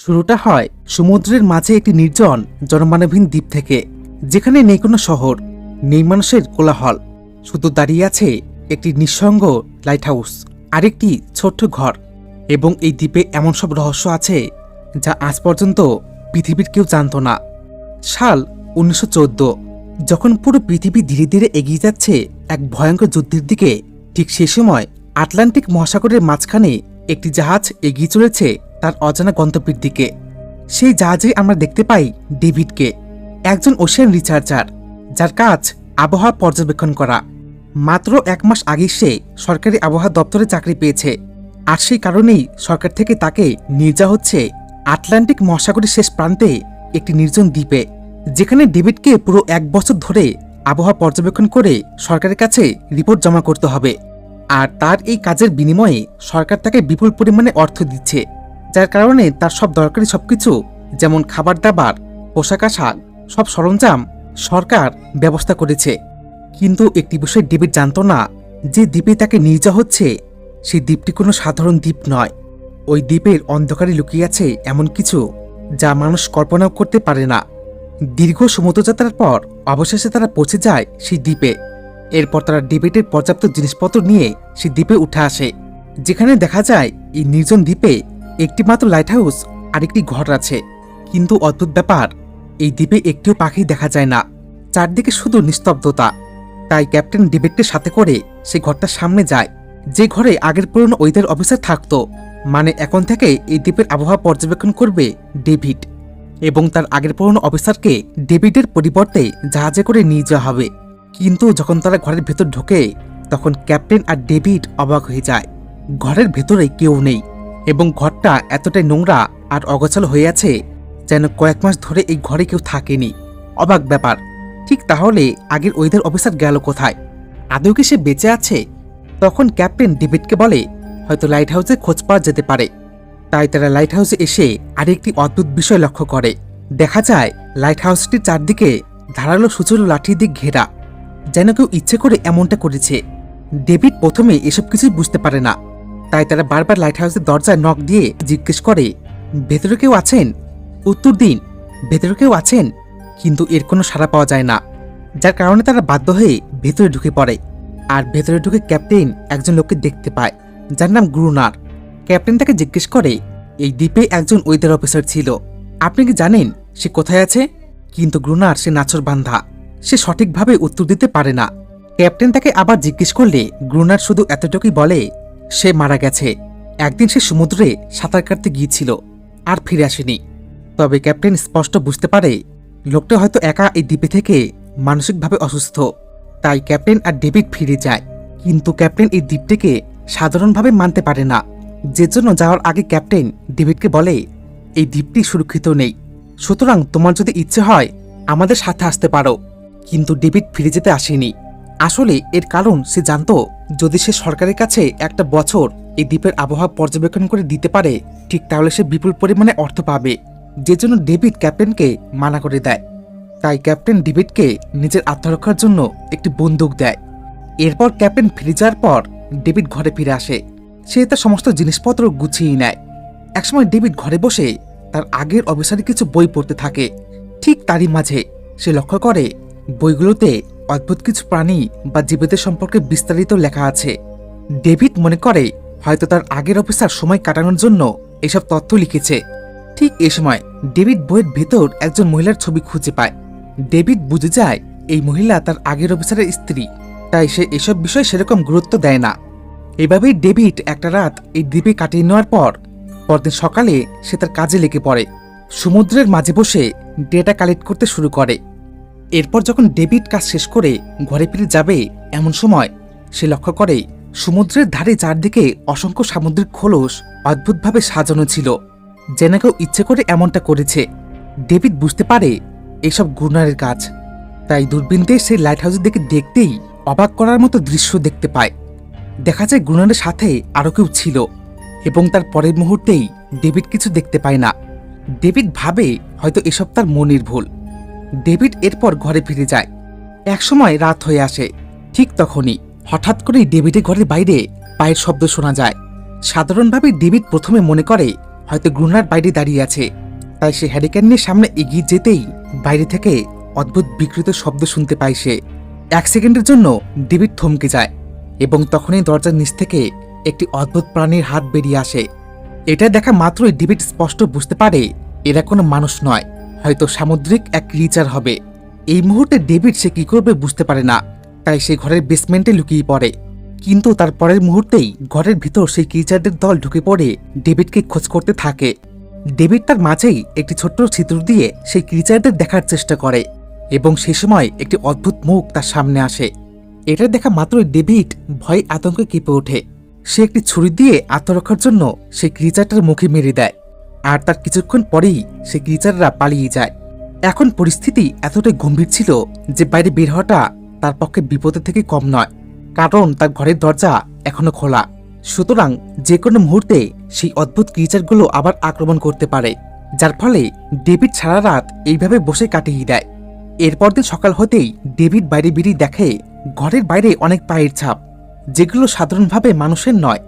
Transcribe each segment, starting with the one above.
শুরুটা হয় সমুদ্রের মাঝে একটি নির্জন জনমানবহীন দ্বীপ থেকে, যেখানে নেই কোনো শহর, নেই মানুষের কোলাহল। শুধু দাঁড়িয়ে আছে একটি নিঃসঙ্গ লাইট হাউস আর একটি ছোট্ট ঘর। এবং এই দ্বীপে এমন সব রহস্য আছে যা আজ পর্যন্ত পৃথিবীর কেউ জানত না। সাল 1914, যখন পুরো পৃথিবী ধীরে ধীরে এগিয়ে যাচ্ছে এক ভয়ঙ্কর যুদ্ধের দিকে, ঠিক সে সময় আটলান্টিক মহাসাগরের মাঝখানে একটি জাহাজ এগিয়ে চলেছে তার অজানা গন্তব্যের দিকে। সেই জাহাজে আমরা দেখতে পাই ডেভিডকে, একজন ওশেন রিসার্চার যার কাজ আবহাওয়া পর্যবেক্ষণ করা। মাত্র 1 মাস আগে সে সরকারি আবহাওয়া দপ্তরে চাকরি পেয়েছে, আর সেই কারণেই সরকার থেকে তাকে নিয়ে যাওয়া হচ্ছে আটলান্টিক মহাসাগরের শেষ প্রান্তে একটি নির্জন দ্বীপে, যেখানে ডেভিডকে পুরো 1 বছর ধরে আবহাওয়া পর্যবেক্ষণ করে সরকারের কাছে রিপোর্ট জমা করতে হবে। আর তার এই কাজের বিনিময়ে সরকার তাকে বিপুল পরিমাণে অর্থ দিচ্ছে, যার কারণে তার সব দরকারি সবকিছু, যেমন খাবার দাবার, পোশাক আশাক, সব সরঞ্জাম সরকার ব্যবস্থা করেছে। কিন্তু একটি বিষয় ডেভিড জানত না, যে দ্বীপে তাকে নিয়ে যাওয়া হচ্ছে সেই দ্বীপটি কোনো সাধারণ দ্বীপ নয়। ওই দ্বীপের অন্ধকারে লুকিয়ে আছে এমন কিছু যা মানুষ কল্পনাও করতে পারে না। দীর্ঘ সমুদ্রযাত্রার পর অবশেষে তারা পৌঁছে যায় সেই দ্বীপে। এরপর তারা ডেভিডের পর্যাপ্ত জিনিসপত্র নিয়ে সেই দ্বীপে উঠে আসে, যেখানে দেখা যায় এই নির্জন দ্বীপে একটি মাত্র লাইট হাউস আর একটি ঘর আছে। কিন্তু অদ্ভুত ব্যাপার, এই দ্বীপে একটিও পাখি দেখা যায় না, চারদিকে শুধু নিস্তব্ধতা। তাই ক্যাপ্টেন ডেভিডকে সাথে করে সেই ঘরটার সামনে যায়, যে ঘরে আগের পুরনো ওয়েদার অফিসার থাকতো। মানে এখন থেকে এই দ্বীপের আবহাওয়া পর্যবেক্ষণ করবে ডেভিড, এবং তার আগের পুরনো অফিসারকে ডেভিডের পরিবর্তে জাহাজে করে নিয়ে যাওয়া হবে। কিন্তু যখন তারা ঘরের ভেতর ঢোকে, তখন ক্যাপ্টেন আর ডেভিড অবাক হয়ে যায়। ঘরের ভেতরে কেউ নেই, এবং ঘরটা এতটাই নোংরা আর অগোছালো হয়ে আছে যেন কয়েক মাস ধরে এই ঘরে কেউ থাকেনি। অবাক ব্যাপার। ঠিক তাহলে আগের ওয়েদার অফিসার গেল কোথায়? আদৌ কি সে বেঁচে আছে? তখন ক্যাপ্টেন ডেভিডকে বলে হয়তো লাইট হাউসে খোঁজ পাওয়া যেতে পারে। তাই তারা লাইট হাউসে এসে আরেকটি অদ্ভুত বিষয় লক্ষ্য করে। দেখা যায় লাইট হাউসটির চারদিকে ধারালো সূচল লাঠি দিয়ে ঘেরা, যেন কেউ ইচ্ছে করে এমনটা করেছে। ডেভিড প্রথমে এসব কিছুই বুঝতে পারে না, তাই তারা বারবার লাইট হাউসের দরজায় নক দিয়ে জিজ্ঞেস করে, ভেতরে কেউ আছেন? উত্তর দিন, ভেতরে কেউ আছেন? কিন্তু এর কোনো সাড়া পাওয়া যায় না, যার কারণে তারা বাধ্য হয়ে ভেতরে ঢুকে পড়ে। আর ভেতরে ঢুকে ক্যাপ্টেন একজন লোককে দেখতে পায়, যার নাম গ্রুনার। ক্যাপ্টেন তাকে জিজ্ঞেস করে, এই দ্বীপে একজন ওয়েদার অফিসার ছিল, আপনি কি জানেন সে কোথায় আছে? কিন্তু গ্রুনার সে নাছোড়বান্ধা, সে সঠিকভাবে উত্তর দিতে পারে না। ক্যাপ্টেন তাকে আবার জিজ্ঞেস করলে গ্রুনার শুধু এতটুকুই বলে, সে মারা গেছে। একদিন সে সমুদ্রে সাঁতার কাটতে গিয়েছিল আর ফিরে আসেনি। তবে ক্যাপ্টেন স্পষ্ট বুঝতে পারে লোকটা হয়তো একা এই দ্বীপে থেকে মানসিকভাবে অসুস্থ। তাই ক্যাপ্টেন আর ডেভিড ফিরে যায়। কিন্তু ক্যাপ্টেন এই দ্বীপটিকে সাধারণভাবে মানতে পারে না, যে জন্য যাওয়ার আগে ক্যাপ্টেন ডেভিডকে বলে, এই দ্বীপটি সুরক্ষিত নেই, সুতরাং তোমার যদি ইচ্ছে হয় আমাদের সাথে আসতে পারো। কিন্তু ডেভিড ফিরে যেতে আসেনি। আসলে এর কারণ সে জানত, যদি সে সরকারের কাছে 1 বছর এই দ্বীপের আবহাওয়া পর্যবেক্ষণ করে দিতে পারে, ঠিক তাহলে সে বিপুল পরিমাণে অর্থ পাবে, যে জন্য ডেভিড ক্যাপ্টেনকে মানা করে দেয়। তাই ক্যাপ্টেন ডেভিডকে নিজের আত্মরক্ষার জন্য একটি বন্দুক দেয়। এরপর ক্যাপ্টেন ফিরে যাওয়ার পর ডেভিড ঘরে ফিরে আসে। সে তার সমস্ত জিনিসপত্র গুছিয়ে নেয়। একসময় ডেভিড ঘরে বসে তার আগের অফিসারের কিছু বই পড়তে থাকে। ঠিক তারই মাঝে সে লক্ষ্য করে বইগুলোতে অদ্ভুত কিছু প্রাণী বা জীবদের সম্পর্কে বিস্তারিত লেখা আছে। ডেভিড মনে করে হয়তো তার আগের অফিসার সময় কাটানোর জন্য এসব তথ্য লিখেছে। ঠিক এ সময় ডেভিড বইয়ের ভেতর একজন মহিলার ছবি খুঁজে পায়। ডেভিড বুঝে যায় এই মহিলা তার আগের অফিসারের স্ত্রী, তাই সে এসব বিষয় সেরকম গুরুত্ব দেয় না। এভাবেই ডেভিড একটা রাত এই দ্বীপে কাটিয়ে নেওয়ার পর পরদিন সকালে সে তার কাজে লেগে পড়ে। সমুদ্রের মাঝে বসে ডেটা কালেক্ট করতে শুরু করে। এরপর যখন ডেভিড কাজ শেষ করে ঘরে ফিরে যাবে, এমন সময় সে লক্ষ্য করে সমুদ্রের ধারে চারদিকে অসংখ্য সামুদ্রিক খোলস অদ্ভুতভাবে সাজানো ছিল, যেন কেউ ইচ্ছে করে এমনটা করেছে। ডেভিড বুঝতে পারে এসব গ্রুনারের কাজ। তাই দূরবীন দিয়ে সেই লাইট হাউসের দিকে দেখতেই অবাক করার মতো দৃশ্য দেখতে পায়। দেখা যায় গ্রুনারের সাথে আরও কেউ ছিল, এবং তার পরের মুহূর্তেই ডেভিড কিছু দেখতে পায় না। ডেভিড ভাবে হয়তো এসব তার মনের ভুল। ডেভিড এরপর ঘরে ফিরে যায়। একসময় রাত হয়ে আসে। ঠিক তখনই হঠাৎ করেই ডেভিডের ঘরের বাইরে পায়ের শব্দ শোনা যায়। সাধারণভাবে ডেভিড প্রথমে মনে করে হয়তো গ্রুনার বাইরে দাঁড়িয়ে আছে। তাই সে হ্যারিকেন নিয়ে সামনে এগিয়ে যেতেই বাইরে থেকে অদ্ভুত বিকৃত শব্দ শুনতে পায় সে। 1 সেকেন্ডের জন্য ডেভিড থমকে যায় এবং তখনই দরজার নিচ থেকে একটি অদ্ভুত প্রাণীর হাত বেরিয়ে আসে। এটা দেখা মাত্রই ডেভিড স্পষ্ট বুঝতে পারে এরা কোনো মানুষ নয়, হয়তো সামুদ্রিক এক ক্রিচার হবে। এই মুহূর্তে ডেভিড সে কি করবে বুঝতে পারে না, তাই সে ঘরের বেসমেন্টে লুকিয়ে পড়ে। কিন্তু তার পরের মুহূর্তেই ঘরের ভিতর সেই ক্রিচারদের দল ঢুকে পড়ে ডেভিডকে খোঁজ করতে থাকে। ডেভিড তার মাঝেই একটি ছোট্ট ছিদ্র দিয়ে সেই ক্রিচারদের দেখার চেষ্টা করে এবং সেই সময় একটি অদ্ভুত মুখ তার সামনে আসে। এটা দেখা মাত্রই ডেভিড ভয় আতঙ্কে কেঁপে ওঠে। সে একটি ছুরি দিয়ে আত্মরক্ষার জন্য সেই ক্রিচারটার মুখে মেরে দেয়, আর তার কিছুক্ষণ পরেই সেই ক্রিচাররা পালিয়ে যায়। এখন পরিস্থিতি এতটাই গম্ভীর ছিল যে বাইরে বের হওয়াটা তার পক্ষে বিপদের থেকে কম নয়, কারণ তার ঘরের দরজা এখনো খোলা। সুতরাং যে কোনো মুহূর্তে সেই অদ্ভুত ক্রিচারগুলো আবার আক্রমণ করতে পারে, যার ফলে ডেভিড সারা রাত এইভাবে বসে কাটিয়ে দেয়। এরপর দিন সকাল হতেই ডেভিড বাইরে বেরিয়ে দেখে ঘরের বাইরে অনেক পায়ের ছাপ, যেগুলো সাধারণভাবে মানুষের নয়।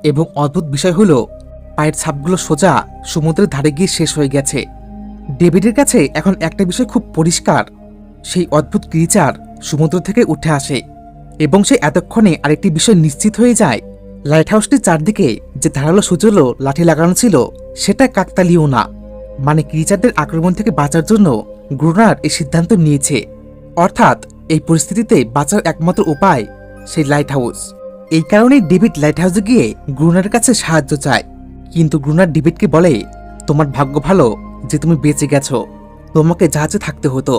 এবং অদ্ভুত বিষয় হলো পায়ের ছাপগুলো সোজা সমুদ্রের ধারে গিয়ে শেষ হয়ে গেছে। ডেভিডের কাছে এখন একটা বিষয় খুব পরিষ্কার, সেই অদ্ভুত ক্রিচার সমুদ্র থেকে উঠে আসে। এবং সে এতক্ষণে আরেকটি বিষয় নিশ্চিত হয়ে যায়, লাইট হাউসটির চারদিকে যে ধারালো সুজলো লাঠি লাগানো ছিল সেটা কাকতালীয় না। মানে ক্রিচারদের আক্রমণ থেকে বাঁচার জন্য গ্রুনার এই সিদ্ধান্ত নিয়েছে। অর্থাৎ এই পরিস্থিতিতে বাঁচার একমাত্র উপায় সেই লাইট হাউস। এই কারণেই ডেভিড লাইট হাউসে গিয়ে গ্রুনারের কাছে সাহায্য চায়। কিন্তু গ্রুনার ডেভিডকে বলে, তোমার ভাগ্য ভালো যে তুমি বেঁচে গেছো, তোমাকে জাহাজে থাকতে হতো।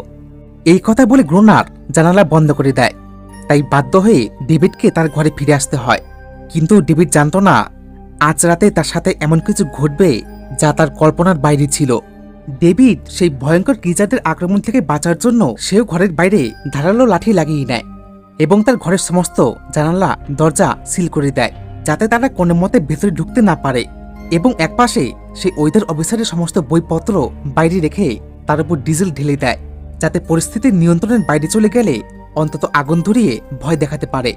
এই কথা বলে গ্রুনার জানালা বন্ধ করে দেয়। তাই বাধ্য হয়ে ডেভিডকে তার ঘরে ফিরে আসতে হয়। কিন্তু ডেভিড জানত না আজ রাতে তার সাথে এমন কিছু ঘটবে যা তার কল্পনার বাইরে ছিল। ডেভিড সেই ভয়ঙ্কর ক্রিচারদের আক্রমণ থেকে বাঁচার জন্য সেও ঘরের বাইরে ধারালো লাঠি লাগিয়ে নেয় এবং তার ঘরের সমস্ত জানালা দরজা সিল করে দেয়, যাতে তারা কোনো মতে ভেতরে ঢুকতে না পারে। এবং একপাশে সেই ওয়েদার অফিসারের সমস্ত বইপত্র বাইরে রেখে তার উপর ডিজেল ঢেলে দেয়, যাতে পরিস্থিতির নিয়ন্ত্রণের বাইরে চলে গেলে অন্তত আগুন ধরিয়ে ভয় দেখাতে পারে।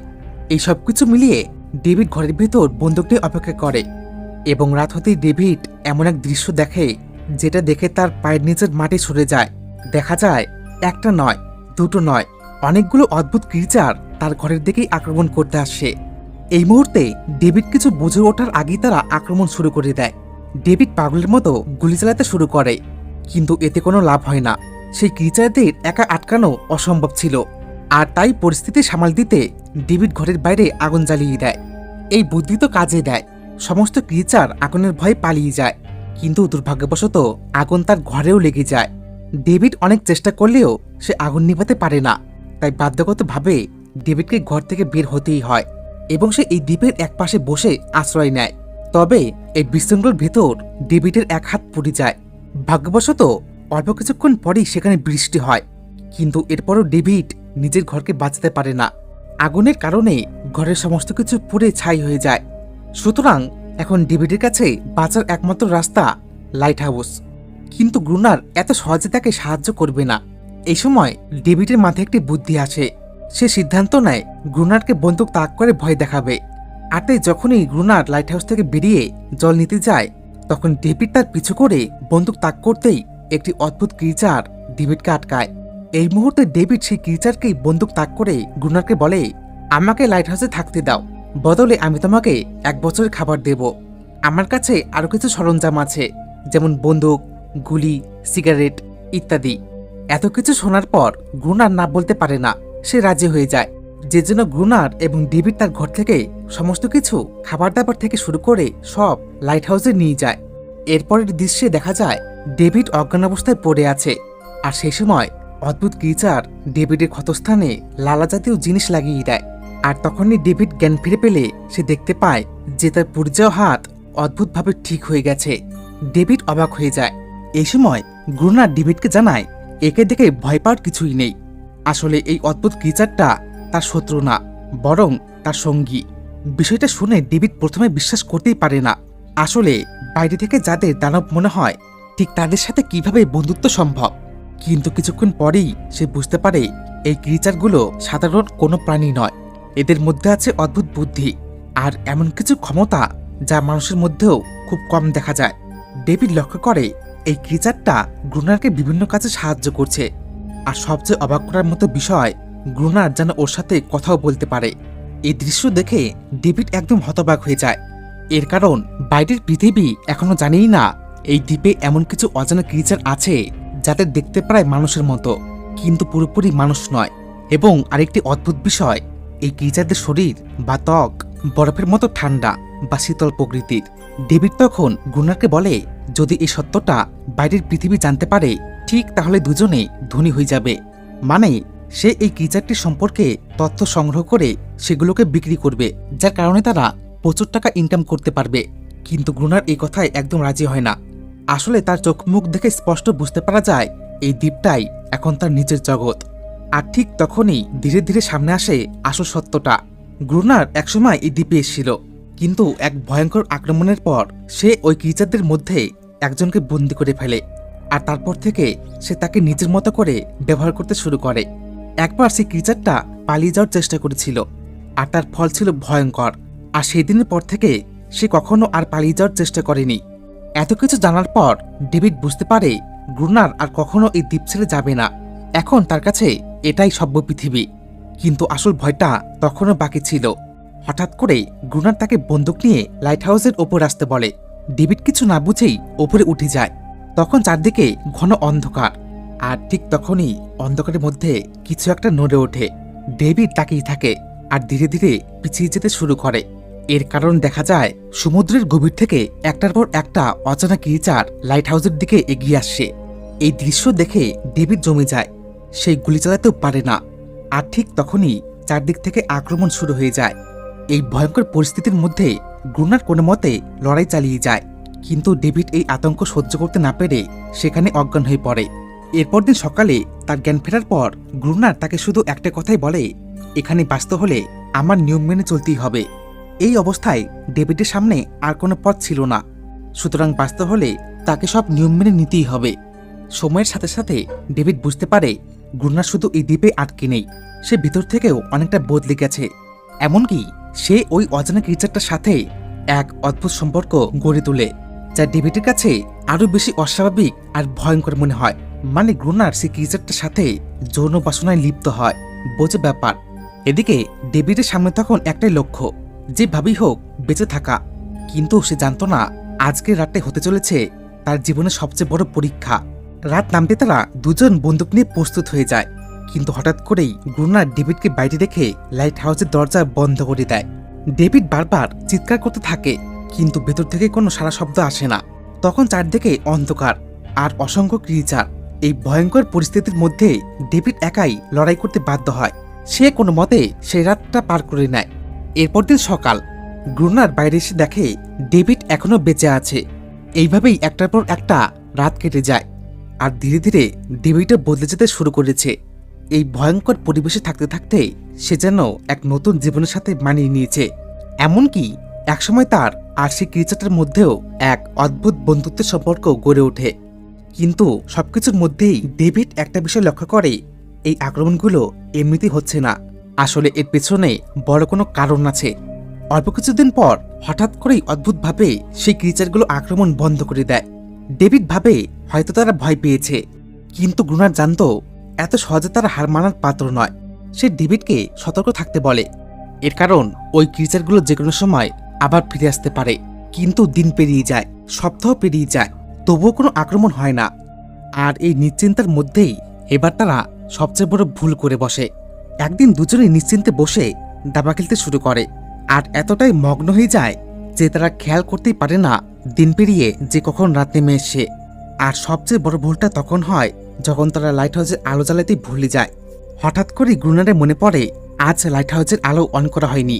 এই সব কিছু মিলিয়ে ডেভিড ঘরের ভিতর বন্দুক নিয়ে অপেক্ষা করে এবং রাত হতেই ডেভিড এমন এক দৃশ্য দেখে যেটা দেখে তার পায়ের নিচের মাটি সরে যায়। দেখা যায় একটা নয়, দুটো নয়, অনেকগুলো অদ্ভুত ক্রিচার তার ঘরের দিকেই আক্রমণ করতে আসে। এই মুহূর্তে ডেভিড কিছু বুঝে ওঠার আগেই তারা আক্রমণ শুরু করে দেয়। ডেভিড পাগলের মতো গুলি চালাতে শুরু করে, কিন্তু এতে কোনো লাভ হয় না। সেই ক্রিচারদের একা আটকানো অসম্ভব ছিল, আর তাই পরিস্থিতি সামাল দিতে ডেভিড ঘরের বাইরে আগুন জ্বালিয়ে দেয়। এই বুদ্ধি তো কাজে দেয়, সমস্ত ক্রিচার আগুনের ভয়ে পালিয়ে যায়। কিন্তু দুর্ভাগ্যবশত আগুন তার ঘরেও লেগে যায়। ডেভিড অনেক চেষ্টা করলেও সে আগুন নিভাতে পারে না, তাই বাধ্যগতভাবে ডেভিডকে ঘর থেকে বের হতেই হয় এবং সে এই দ্বীপের এক পাশে বসে আশ্রয় নেয়। তবে এই বিশৃঙ্খলার ভেতর ডেভিডের এক হাত পুড়ে যায়। ভাগ্যবশত অল্প কিছুক্ষণ পরেই সেখানে বৃষ্টি হয়, কিন্তু এরপরও ডেভিড নিজের ঘরকে বাঁচাতে পারে না। আগুনের কারণে ঘরের সমস্ত কিছু পুড়ে ছাই হয়ে যায়। সুতরাং এখন ডেভিডের কাছে বাঁচার একমাত্র রাস্তা লাইট হাউস। কিন্তু গ্রুনার এত সহজে তাকে সাহায্য করবে না। এই সময় ডেভিডের মাথায় একটি বুদ্ধি আসে। সে সিদ্ধান্ত নেয় গ্রুনারকে বন্দুক তাক করে ভয় দেখাবে। আর তাই যখনই গ্রুনার লাইট হাউস থেকে বেরিয়ে জল নিতে যায়, তখন ডেভিড তার পিছু করে বন্দুক তাক করতেই একটি অদ্ভুত ক্রিচার ডেভিডকে আটকায়। এই মুহূর্তে ডেভিড সেই ক্রিচারকেই বন্দুক তাক করে গ্রুনারকে বলে, আমাকে লাইট হাউসে থাকতে দাও, বদলে আমি তোমাকে 1 বছরের খাবার দেব। আমার কাছে আরো কিছু সরঞ্জাম আছে, যেমন বন্দুক, গুলি, সিগারেট ইত্যাদি। এত কিছু শোনার পর গ্রুনার না বলতে পারে না, সে রাজি হয়ে যায়। যে জন্য গ্রুনার এবং ডেভিড তার ঘর থেকে সমস্ত কিছু খাবার দাবার থেকে শুরু করে সব লাইট হাউসে নিয়ে যায়। এরপরের দৃশ্যে দেখা যায় ডেভিড অজ্ঞান অবস্থায় পড়ে আছে, আর সেই সময় অদ্ভুত ক্রিচার ডেভিডের ক্ষতস্থানে লালা জাতীয় জিনিস লাগিয়ে দেয়। আর তখনই ডেভিড জ্ঞান ফিরে পেলে সে দেখতে পায় যে তার পুড়ে যাওয়া হাত অদ্ভুতভাবে ঠিক হয়ে গেছে। ডেভিড অবাক হয়ে যায়। এই সময় গ্রুনার ডেভিডকে জানায় একে দেখে ভয় পাওয়ার কিছুই নেই। আসলে এই অদ্ভুত ক্রিচারটা তার শত্রু না, বরং তার সঙ্গী। বিষয়টা শুনে ডেভিড প্রথমে বিশ্বাস করতেই পারে না। আসলে বাইরে থেকে যাদের দানব মনে হয়, ঠিক তাদের সাথে কিভাবে বন্ধুত্ব সম্ভব। কিন্তু কিছুক্ষণ পরেই সে বুঝতে পারে এই ক্রিচারগুলো সাধারণ কোনো প্রাণী নয়। এদের মধ্যে আছে অদ্ভুত বুদ্ধি আর এমন কিছু ক্ষমতা যা মানুষের মধ্যেও খুব কম দেখা যায়। ডেভিড লক্ষ্য করে এই ক্রিচারটা গ্রুনারকে বিভিন্ন কাজে সাহায্য করছে। আর সবচেয়ে অবাক করার মতো বিষয়, গ্রুনার যেন ওর সাথে কথাও বলতে পারে। এই দৃশ্য দেখে ডেভিড একদম হতবাক হয়ে যায়। এর কারণ বাইরের পৃথিবী এখনো জানেই না এই দ্বীপে এমন কিছু অজানা ক্রিচার আছে যাদের দেখতে প্রায় মানুষের মতো, কিন্তু পুরোপুরি মানুষ নয়। এবং আরেকটি অদ্ভুত বিষয়, এই ক্রিচারদের শরীর বা ত্বক বরফের মতো ঠান্ডা বা শীতল প্রকৃতির। ডেভিড তখন গ্রুনারকে বলে, যদি এই সত্যটা বাইরের পৃথিবী জানতে পারে, ঠিক তাহলে দুজনে ধনী হয়ে যাবে। মানে সে এই ক্রিচারটি সম্পর্কে তথ্য সংগ্রহ করে সেগুলোকে বিক্রি করবে, যার কারণে তারা প্রচুর টাকা ইনকাম করতে পারবে। কিন্তু গ্রুনার এই কথায় একদম রাজি হয় না। আসলে তার চোখ মুখ দেখে স্পষ্ট বুঝতে পারা যায় এই দ্বীপটাই এখন তার নিজের জগৎ। আর ঠিক তখনই ধীরে ধীরে সামনে আসে আসল সত্যটা। গ্রুনার একসময় এই দ্বীপে এসেছিল, কিন্তু এক ভয়ঙ্কর আক্রমণের পর সে ওই ক্রিচারদের মধ্যে একজনকে বন্দি করে ফেলে। আর তারপর থেকে সে তাকে নিজের মতো করে ব্যবহার করতে শুরু করে। একবার সেই ক্রিচারটা পালিয়ে যাওয়ার চেষ্টা করেছিল, আর তার ফল ছিল ভয়ঙ্কর। আর সেই দিনের পর থেকে সে কখনো আর পালিয়ে যাওয়ার চেষ্টা করেনি। এত কিছু জানার পর ডেভিড বুঝতে পারে গ্রুনার আর কখনো এই দ্বীপ ছেড়ে যাবে না। এখন তার কাছে এটাই সভ্য পৃথিবী। কিন্তু আসল ভয়টা তখনও বাকি ছিল। হঠাৎ করে গ্রুনার তাকে বন্দুক নিয়ে লাইট হাউসের ওপর আসতে বলে। ডেভিড কিছু না বুঝেই ওপরে উঠে যায়। তখন চারদিকে ঘন অন্ধকার, আর ঠিক তখনই অন্ধকারের মধ্যে কিছু একটা নড়ে ওঠে। ডেভিড তাকিয়ে থাকে আর ধীরে ধীরে পিছিয়ে যেতে শুরু করে। এর কারণ দেখা যায় সমুদ্রের গভীর থেকে একটার পর একটা অজানা ক্রিচার লাইট হাউসের দিকে এগিয়ে আসছে। এই দৃশ্য দেখে ডেভিড জমে যায়। সেই গুলি চালাতেও পারে না। আর ঠিক তখনই চারদিক থেকে আক্রমণ শুরু হয়ে যায়। এই ভয়ঙ্কর পরিস্থিতির মধ্যে গ্রুনার কোনো মতে লড়াই চালিয়ে যায়, কিন্তু ডেভিড এই আতঙ্ক সহ্য করতে না পেরে সেখানে অজ্ঞান হয়ে পড়ে। এরপর দিন সকালে তার জ্ঞান ফেরার পর গ্রুনার তাকে শুধু একটা কথাই বলে, এখানে বাঁচতে হলে আমার নিয়ম মেনে চলতেই হবে। এই অবস্থায় ডেভিডের সামনে আর কোনো পথ ছিল না, সুতরাং বাঁচতে হলে তাকে সব নিয়ম মেনে নিতেই হবে। সময়ের সাথে সাথে ডেভিড বুঝতে পারে গ্রুনার শুধু এই দ্বীপে আটকে নেই, সে ভিতর থেকেও অনেকটা বদলে গেছে। এমনকি সে ওই অজানা ক্রিচারটার সাথে এক অদ্ভুত সম্পর্ক গড়ে তোলে, যা ডেভিডের কাছে আরও বেশি অস্বাভাবিক আর ভয়ঙ্কর মনে হয়। মানে গ্রুনার সেই ক্রিচারটার সাথে যৌন বাসনায় লিপ্ত হয়। বোঝে ব্যাপার। এদিকে ডেভিডের সামনে তখন একটাই লক্ষ্য, যেভাবেই হোক বেঁচে থাকা। কিন্তু সে জানতো না আজকের রাতটা হতে চলেছে তার জীবনের সবচেয়ে বড় পরীক্ষা। রাত নামতে তারা দুজন বন্দুক নিয়ে প্রস্তুত হয়ে যায়। কিন্তু হঠাৎ করেই গ্রুনার ডেভিডকে বাইরে রেখে লাইট হাউসের দরজা বন্ধ করে দেয়। ডেভিড বারবার চিৎকার করতে থাকে, কিন্তু ভেতর থেকে কোনো সারা শব্দ আসে না। তখন চারদিকে অন্ধকার আর অসংখ্য ক্রিচার। এই ভয়ঙ্কর পরিস্থিতির মধ্যে ডেভিড একাই লড়াই করতে বাধ্য হয়। সে কোনো মতে সেই রাতটা পার করে নেয়। এরপর দিন সকাল, গ্রুনার বাইরে এসে দেখে ডেভিড এখনো বেঁচে আছে। এইভাবেই একটার পর একটা রাত কেটে যায়। আর ধীরে ধীরে ডেভিডও বদলে যেতে শুরু করেছে। এই ভয়ঙ্কর পরিবেশে থাকতে থাকতে সে যেন এক নতুন জীবনের সাথে মানিয়ে নিয়েছে। এমনকি একসময় তার আর সেই ক্রিচারটার মধ্যেও এক অদ্ভুত বন্ধুত্বের সম্পর্ক গড়ে ওঠে। কিন্তু সবকিছুর মধ্যেই ডেভিড একটা বিষয় লক্ষ্য করে, এই আক্রমণগুলো এমনিতেই হচ্ছে না, আসলে এর পেছনে বড় কোনো কারণ আছে। অল্প কিছুদিন পর হঠাৎ করেই অদ্ভুতভাবে সেই ক্রিচারগুলো আক্রমণ বন্ধ করে দেয়। ডেভিড ভাবে হয়তো তারা ভয় পেয়েছে, কিন্তু গ্রুনার জানতো এত সহজে তারা হার মানার পাত্র নয়। সে ডেভিডকে সতর্ক থাকতে বলে, এর কারণ ওই ক্রিচারগুলো যে কোনো সময় আবার ফিরে আসতে পারে। কিন্তু দিন পেরিয়ে যায়, সপ্তাহ পেরিয়ে যায়, তবুও কোনো আক্রমণ হয় না। আর এই নিশ্চিন্তার মধ্যেই এবার তারা সবচেয়ে বড় ভুল করে বসে। একদিন দুজনেই নিশ্চিন্তে বসে দাবা খেলতে শুরু করে। আর এতটাই মগ্ন হয়ে যায় যে তারা খেয়াল করতেই পারে না দিন পেরিয়ে যে কখন রাত নেমে এসে। আর সবচেয়ে বড় ভুলটা তখন হয় যখন তারা লাইট হাউসের আলো জ্বালাতেই ভুলে যায়। হঠাৎ করে গ্রুনারে মনে পড়ে আজ লাইট হাউসের আলো অন করা হয়নি।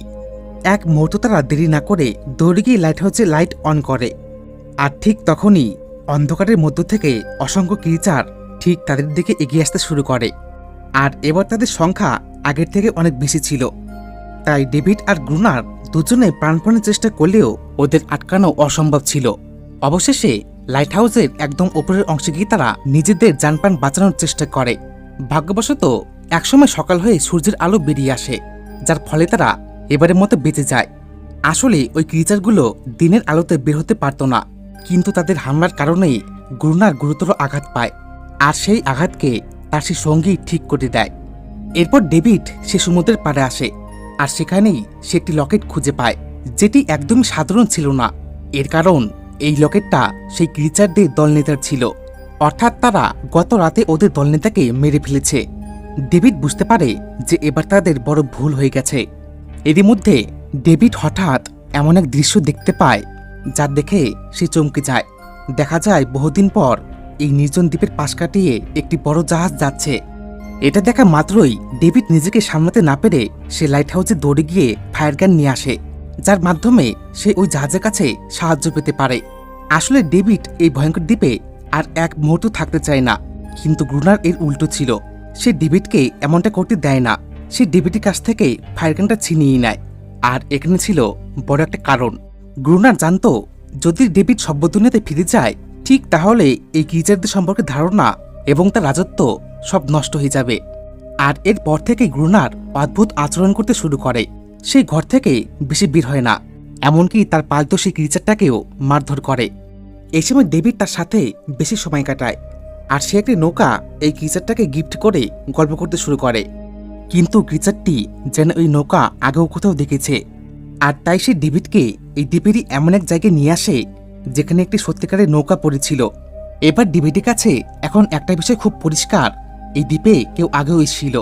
এক মুহূর্ত তারা দেরি না করে দৌড়ে গিয়ে লাইট হাউসের লাইট অন করে। আর ঠিক তখনই অন্ধকারের মধ্য থেকে অসংখ্য ক্রিচার ঠিক তাদের দিকে এগিয়ে আসতে শুরু করে। আর এবার তাদের সংখ্যা আগের থেকে অনেক বেশি ছিল। তাই ডেভিড আর গ্রুনার দুজনে প্রাণপণের চেষ্টা করলেও ওদের আটকানো অসম্ভব ছিল। অবশেষে লাইট হাউসের একদম ওপরের অংশে গিয়ে তারা নিজেদের যানপান বাঁচানোর চেষ্টা করে। ভাগ্যবশত একসময় সকাল হয়ে সূর্যের আলো বেরিয়ে আসে, যার ফলে তারা এবারের মতো বেঁচে যায়। আসলে ওই ক্রিচারগুলো দিনের আলোতে বের হতে পারত না, কিন্তু তাদের হামলার কারণেই গ্রুনার গুরুতর আঘাত পায়, আর সেই আঘাতকে তার সেই সঙ্গী ঠিক করে দেয়। এরপর ডেভিড সে সমুদ্রের পাড়ে আসে, আর সেখানেই সে একটি লকেট খুঁজে পায়, যেটি একদমই সাধারণ ছিল না। এর কারণ এই লকেটটা সেই ক্রিচারদের দলনেতার ছিল, অর্থাৎ তারা গত রাতে ওদের দলনেতাকে মেরে ফেলেছে। ডেভিড বুঝতে পারে যে এবার তাদের বড় ভুল হয়ে গেছে। এরই মধ্যে ডেভিড হঠাৎ এমন এক দৃশ্য দেখতে পায় যা দেখে সে চমকে যায়। দেখা যায় বহুদিন পর এই নির্জন দ্বীপের পাশ কাটিয়ে একটি বড় জাহাজ যাচ্ছে। এটা দেখা মাত্রই ডেভিড নিজেকে সামলাতে না পেরে সে লাইট হাউসে দৌড়ে গিয়ে ফায়ার গান নিয়ে আসে, যার মাধ্যমে সে ওই জাহাজের কাছে সাহায্য পেতে পারে। আসলে ডেভিড এই ভয়ঙ্কর দ্বীপে আর এক মুহূর্ত থাকতে চায় না, কিন্তু গ্রুনার এর উল্টো ছিল। সে ডেভিডকে এমনটা করতে দেয় না। সে ডেভিডের কাছ থেকে ফায়ার গানটা ছিনিয়ে নেয়। আর এখানে ছিল বড় একটা কারণ। গ্রুনার জানতো যদি ডেভিড সভ্য দুনিয়াতে ফিরে যায়, ঠিক তাহলে এই ক্রিচারদের সম্পর্কে ধারণা এবং তার রাজত্ব সব নষ্ট হয়ে যাবে। আর এরপর থেকে গ্রুনার অদ্ভুত আচরণ করতে শুরু করে। সেই ঘর থেকে বেশি বের হয় না, এমনকি তার পালতো সেই ক্রিচারটাকেও মারধর করে। এই সময় ডেভিড তার সাথে বেশি সময় কাটায়, আর সে একটি নৌকা এই ক্রিচারটাকে গিফট করে গল্প করতে শুরু করে। কিন্তু ক্রিচারটি যেন ওই নৌকা আগেও কোথাও দেখেছে, আর তাই সে ডেভিডকে এই দ্বীপেরই এমন এক জায়গায় নিয়ে আসে যেখানে একটি সত্যিকারের নৌকা পড়েছিল। এবার ডেভিডের কাছে এখন একটা বিষয় খুব পরিষ্কার, এই দ্বীপে কেউ আগেও এসেছিল,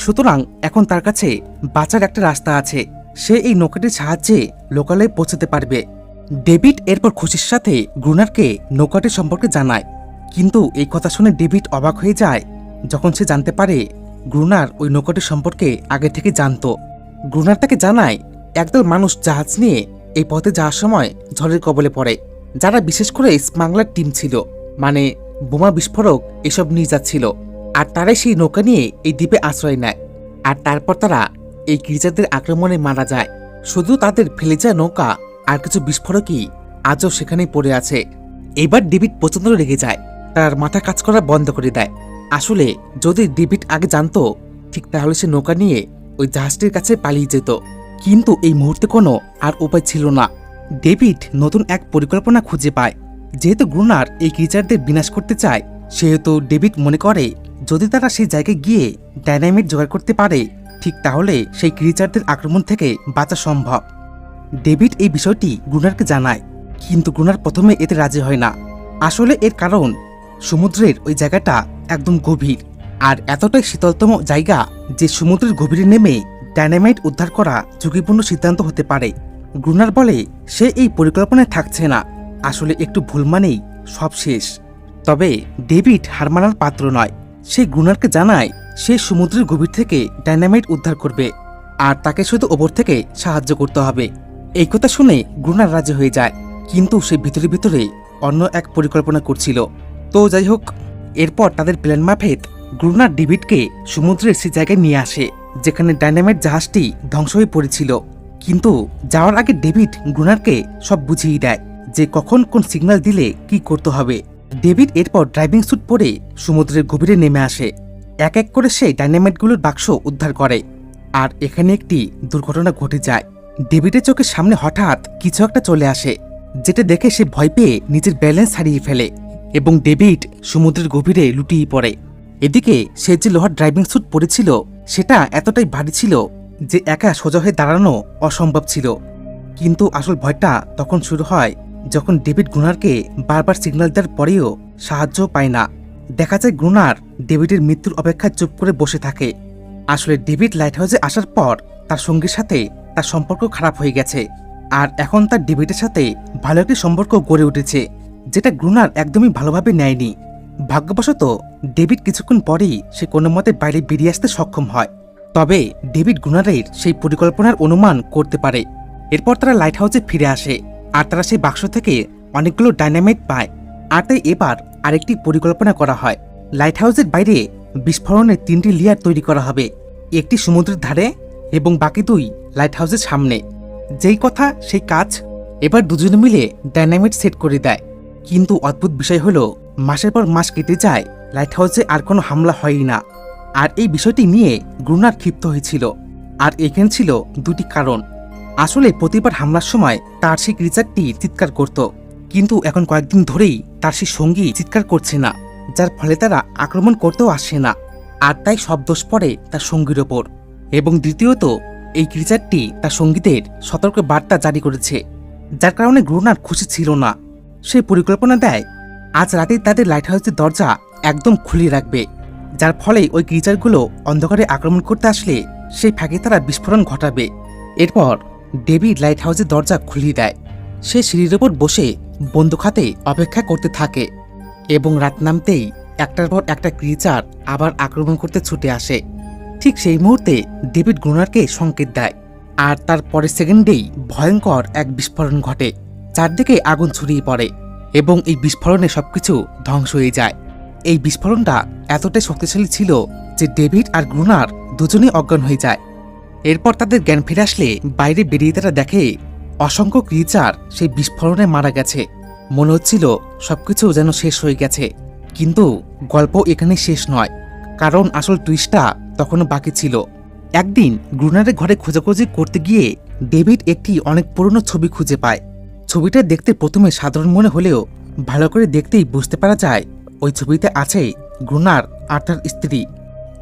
সুতরাং এখন তার কাছে বাঁচার একটা রাস্তা আছে। সে এই নৌকাটির সাহায্যে লোকালয়ে পৌঁছাতে পারবে। ডেভিড এরপর খুশির সাথে গ্রুনারকে নৌকাটির সম্পর্কে জানায়, কিন্তু এই কথা শুনে ডেভিড অবাক হয়ে যায় যখন সে জানতে পারে গ্রুনার ওই নৌকাটির সম্পর্কে আগে থেকে জানত। গ্রুনার তাকে জানায় একদল মানুষ জাহাজ নিয়ে এই পথে যাওয়ার সময় ঝড়ের কবলে পড়ে, যারা বিশেষ করে স্মাগলার টিম ছিল, মানে বোমা বিস্ফোরক এসব নিয়ে যাচ্ছিল। আর তারাই সেই নৌকা নিয়ে এই দ্বীপে আশ্রয় নেয়। আর তারপর তারা এই ক্রিচারদের আক্রমণে মারা যায়। শুধু তাদের ফেলে যায় নৌকা আর কিছু বিস্ফোরকই আজও সেখানেই পড়ে আছে। এবার ডেভিড প্রচন্ড রেগে যায়, তার মাথা কাজ করা বন্ধ করে দেয়। আসলে যদি ডেভিড আগে জানতো, ঠিক তাহলে সে নৌকা নিয়ে ওই জাহাজটির কাছে পালিয়ে যেত। কিন্তু এই মুহূর্তে কোনো আর উপায় ছিল না। ডেভিড নতুন এক পরিকল্পনা খুঁজে পায়। যেহেতু গ্রুনার এই ক্রিচারদের বিনাশ করতে চায়, সেহেতু ডেভিড মনে করে যদি তারা সেই জায়গায় গিয়ে ডাইনামাইট জোগাড় করতে পারে, ঠিক তাহলে সেই ক্রিচারদের আক্রমণ থেকে বাঁচা সম্ভব। ডেভিড এই বিষয়টি গ্রুনারকে জানায়, কিন্তু গ্রুনার প্রথমে এতে রাজি হয় না। আসলে এর কারণ সমুদ্রের ওই জায়গাটা একদম গভীর, আর এতটাই শীতলতম জায়গা যে সমুদ্রের গভীরে নেমে ডাইনামাইট উদ্ধার করা ঝুঁকিপূর্ণ সিদ্ধান্ত হতে পারে। গ্রুনার বলে সে এই পরিকল্পনায় থাকছে না, আসলে একটু ভুল মানেই সব শেষ। তবে ডেভিড হার মানার পাত্র নয়। সে গ্রুনারকে জানায় সে সমুদ্রের গভীর থেকে ডাইনামাইট উদ্ধার করবে, আর তাকে শুধু ওপর থেকে সাহায্য করতে হবে। এই কথা শুনে গ্রুনার রাজি হয়ে যায়, কিন্তু সে ভিতরে ভিতরে অন্য এক পরিকল্পনা করছিল। তো যাই হোক, এরপর তাদের প্ল্যান মাফিক গ্রুনার ডেভিডকে সমুদ্রের সে জায়গায় নিয়ে আসে যেখানে ডাইনামাইট জাহাজটি ধ্বংস হয়ে পড়েছিল। কিন্তু যাওয়ার আগে ডেভিড গ্রুনারকে সব বুঝিয়ে দেয় যে কখন কোন সিগন্যাল দিলে কি করতে হবে। ডেভিড এরপর ড্রাইভিং স্যুট পরে সমুদ্রের গভীরে নেমে আসে। এক এক করে সে ডাইনামাইটগুলোর বাক্স উদ্ধার করে। আর এখানে একটি দুর্ঘটনা ঘটে যায়। ডেভিডের চোখের সামনে হঠাৎ কিছু একটা চলে আসে, যেটা দেখে সে ভয় পেয়ে নিজের ব্যালেন্স হারিয়ে ফেলে এবং ডেভিড সমুদ্রের গভীরে লুটিয়ে পড়ে। এদিকে সে যে লোহার ড্রাইভিং স্যুট পরেছিল সেটা এতটাই ভারী ছিল যে একা সোজা হয়ে দাঁড়ানো অসম্ভব ছিল। কিন্তু আসল ভয়টা তখন শুরু হয় যখন ডেভিড গ্রুনারকে বারবার সিগন্যাল দেওয়ার পরেও সাহায্য পায় না। দেখা যায় গ্রুনার ডেভিডের মৃত্যুর অপেক্ষায় চুপ করে বসে থাকে। আসলে ডেভিড লাইট হাউসে আসার পর তার সঙ্গীর সাথে তার সম্পর্ক খারাপ হয়ে গেছে, আর এখন তার ডেভিডের সাথে ভালো একটি সম্পর্ক গড়ে উঠেছে, যেটা গ্রুনার একদমই ভালোভাবে নেয়নি। ভাগ্যবশত ডেভিড কিছুক্ষণ পরেই সে কোনো মতে বাইরে বেরিয়ে আসতে সক্ষম হয়। তবে ডেভিড গ্রুনারের সেই পরিকল্পনার অনুমান করতে পারে। এরপর তারা লাইট হাউসে ফিরে আসে, আর তারা সেই বাক্স থেকে অনেকগুলো ডাইনামাইট পায়। আর তাই এবার আরেকটি পরিকল্পনা করা হয়। লাইট হাউসের বাইরে বিস্ফোরণের 3টি লেয়ার তৈরি করা হবে, একটি সমুদ্রের ধারে এবং বাকি 2 লাইট হাউসের সামনে। যেই কথা সেই কাজ। এবার দুজনে মিলে ডাইনামাইট সেট করে দেয়। কিন্তু অদ্ভুত বিষয় হলো, মাসের পর মাস কেটে যায়, লাইট হাউসে আর কোনো হামলা হয়ই না। আর এই বিষয়টি নিয়ে গ্রুনার ক্ষিপ্ত হয়েছিল। আর এখানে ছিল 2টি কারণ। আসলে প্রতিবার হামলার সময় তার সেই ক্রিচারটি চিৎকার করত, কিন্তু এখন কয়েকদিন ধরেই তার সেই সঙ্গী চিৎকার করছে না, যার ফলে তারা আক্রমণ করতেও আসে না। আর তাই সব দোষ পড়ে তার সঙ্গীর ওপর। এবং দ্বিতীয়ত, এই ক্রিচারটি তার সঙ্গীদের সতর্ক বার্তা জারি করেছে, যার কারণে গ্রুনার খুশি ছিল না। সে পরিকল্পনা দেয় আজ রাতেই তাদের লাইট হাউসের দরজা একদম খুলিয়ে রাখবে, যার ফলে ওই ক্রিচারগুলো অন্ধকারে আক্রমণ করতে আসলে সেই ফাঁকে তারা বিস্ফোরণ ঘটাবে। এরপর ডেভিড লাইট হাউসের দরজা খুলিয়ে দেয়। সে সিঁড়ির ওপর বসে বন্দুক হাতে অপেক্ষা করতে থাকে এবং রাত নামতেই একটার পর একটা ক্রিচার আবার আক্রমণ করতে ছুটে আসে। ঠিক সেই মুহূর্তে ডেভিড গ্রুনারকে সংকেত দেয়, আর তার পরের সেকেন্ডেই ভয়ঙ্কর এক বিস্ফোরণ ঘটে। চারদিকে আগুন ছড়িয়ে পড়ে এবং এই বিস্ফোরণে সবকিছু ধ্বংস হয়ে যায়। এই বিস্ফোরণটা এতটাই শক্তিশালী ছিল যে ডেভিড আর গ্রুনার দুজনেই অজ্ঞান হয়ে যায়। এরপর তাদের জ্ঞান ফিরে আসলে বাইরে বেরিয়ে তারা দেখে অসংখ্য ক্রিচার সেই বিস্ফোরণে মারা গেছে। মনে হচ্ছিল সবকিছু যেন শেষ হয়ে গেছে, কিন্তু গল্প এখানে শেষ নয়, কারণ আসল টুইস্টটা তখনও বাকি ছিল। একদিন গ্রুনারের ঘরে খোঁজাখুঁজি করতে গিয়ে ডেভিড একটি অনেক পুরনো ছবি খুঁজে পায়। ছবিটা দেখতে প্রথমে সাধারণ মনে হলেও ভালো করে দেখতেই বুঝতে পারা যায় ওই ছবিতে আছে গ্রুনার আর তার স্ত্রী।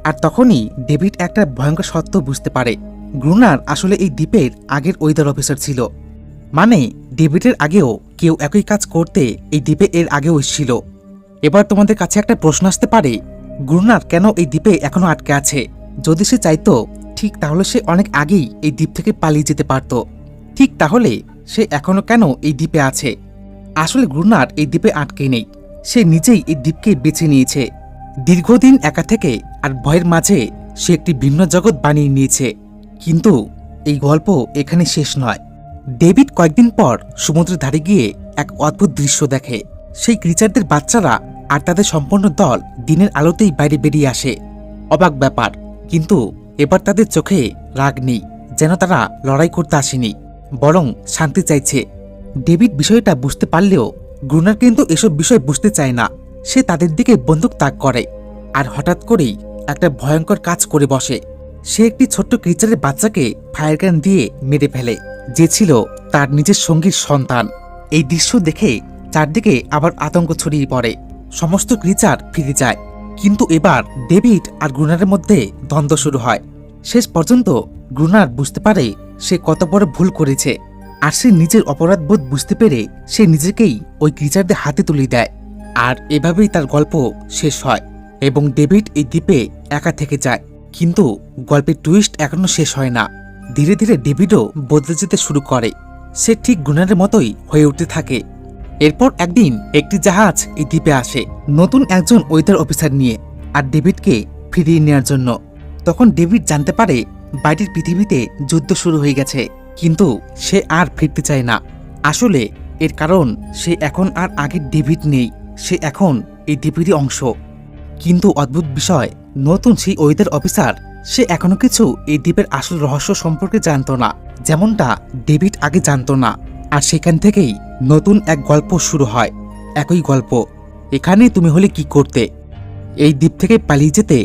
আর তখনই ডেভিড একটা ভয়ঙ্কর সত্য বুঝতে পারে, গ্রুনার আসলে এই দ্বীপের আগের ওয়েদার অফিসার ছিল। মানে ডেভিডের আগেও কেউ একই কাজ করতে এই দ্বীপে এর আগেও এসেছিল। এবার তোমাদের কাছে একটা প্রশ্ন আসতে পারে, গ্রুনার কেন এই দ্বীপে এখনো আটকে আছে? যদি সে চাইতো ঠিক তাহলে সে অনেক আগেই এই দ্বীপ থেকে পালিয়ে যেতে পারত। ঠিক তাহলে সে এখনো কেন এই দ্বীপে আছে? আসলে গ্রুনার এই দ্বীপে আটকে নেই, সে নিজেই এই দ্বীপকে বেছে নিয়েছে। দীর্ঘদিন একা থেকে আর ভয়ের মাঝে সে একটি ভিন্ন জগৎ বানিয়ে নিয়েছে। কিন্তু এই গল্প এখানে শেষ নয়। ডেভিড কয়েকদিন পর সমুদ্রের ধারে গিয়ে এক অদ্ভুত দৃশ্য দেখে। সেই ক্রিচারদের বাচ্চারা আর তাদের সম্পূর্ণ দল দিনের আলোতেই বাইরে বেরিয়ে আসে। অবাক ব্যাপার, কিন্তু এবার তাদের চোখে রাগ নেই, যেন তারা লড়াই করতে আসেনি, বরং শান্তি চাইছে। ডেভিড বিষয়টা বুঝতে পারলেও গ্রুনার কিন্তু এসব বিষয় বুঝতে চায় না। সে তাদের দিকে বন্দুক তাক করে আর হঠাৎ করেই একটা ভয়ঙ্কর কাজ করে বসে। সে একটি ছোট্ট ক্রিচারের বাচ্চাকে ফায়ার গান দিয়ে মেরে ফেলে, যে ছিল তার নিজের সঙ্গীর সন্তান। এই দৃশ্য দেখে চারদিকে আবার আতঙ্ক ছড়িয়ে পড়ে। সমস্ত ক্রিচার ফিরে যায়, কিন্তু এবার ডেভিড আর গ্রুনারের মধ্যে দ্বন্দ্ব শুরু হয়। শেষ পর্যন্ত গ্রুনার বুঝতে পারে সে কত বড় ভুল করেছে, আর সে নিজের অপরাধবোধ বুঝতে পেরে সে নিজেকেই ওই ক্রিচারদের হাতে তুলে দেয়। আর এভাবেই তার গল্প শেষ হয় এবং ডেভিড এই দ্বীপে একা থেকে যায়। কিন্তু গল্পের টুইস্ট এখনো শেষ হয় না। ধীরে ধীরে ডেভিডও বদলে যেতে শুরু করে। সে ঠিক গ্রুনারের মতোই হয়ে উঠতে থাকে। এরপর একদিন একটি জাহাজ এই দ্বীপে আসে নতুন একজন ওয়েদার অফিসার নিয়ে, আর ডেভিডকে ফিরিয়ে নেওয়ার জন্য। তখন ডেভিড জানতে পারে বাইরের পৃথিবীতে যুদ্ধ শুরু হয়ে গেছে, কিন্তু সে আর ফিরতে চায় না। আসলে এর কারণ সে এখন আর আগের ডেভিড নেই, সে এখন এই দ্বীপেরই অংশ। কিন্তু অদ্ভুত বিষয়, নতুন সেই ওয়েদার অফিসার সে এখনো কিছু এই দ্বীপের আসল রহস্য সম্পর্কে জানত না, যেমনটা ডেভিড আগে জানত না। আর সেখান থেকেই নতুন এক গল্প শুরু হয়। একই গল্প, এখানে তুমি হলে কি করতে? এই দ্বীপ থেকে পালিয়ে যেতে,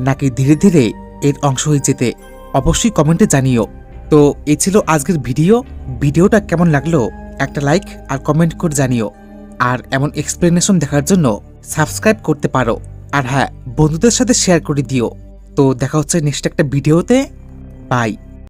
নাকি ধীরে ধীরে এর অংশ হয়ে যেতে? অবশ্যই কমেন্টে জানিও। তো এই ছিল আজকের ভিডিওটা কেমন লাগলো একটা লাইক আর কমেন্ট করে জানিও। আর এমন এক্সপ্লেনেশন দেখার জন্য সাবস্ক্রাইব করতে পারো। আর হ্যাঁ, বন্ধুদের সাথে শেয়ার করে দিও। তো দেখা হচ্ছে নেক্সট একটা ভিডিওতে। বাই।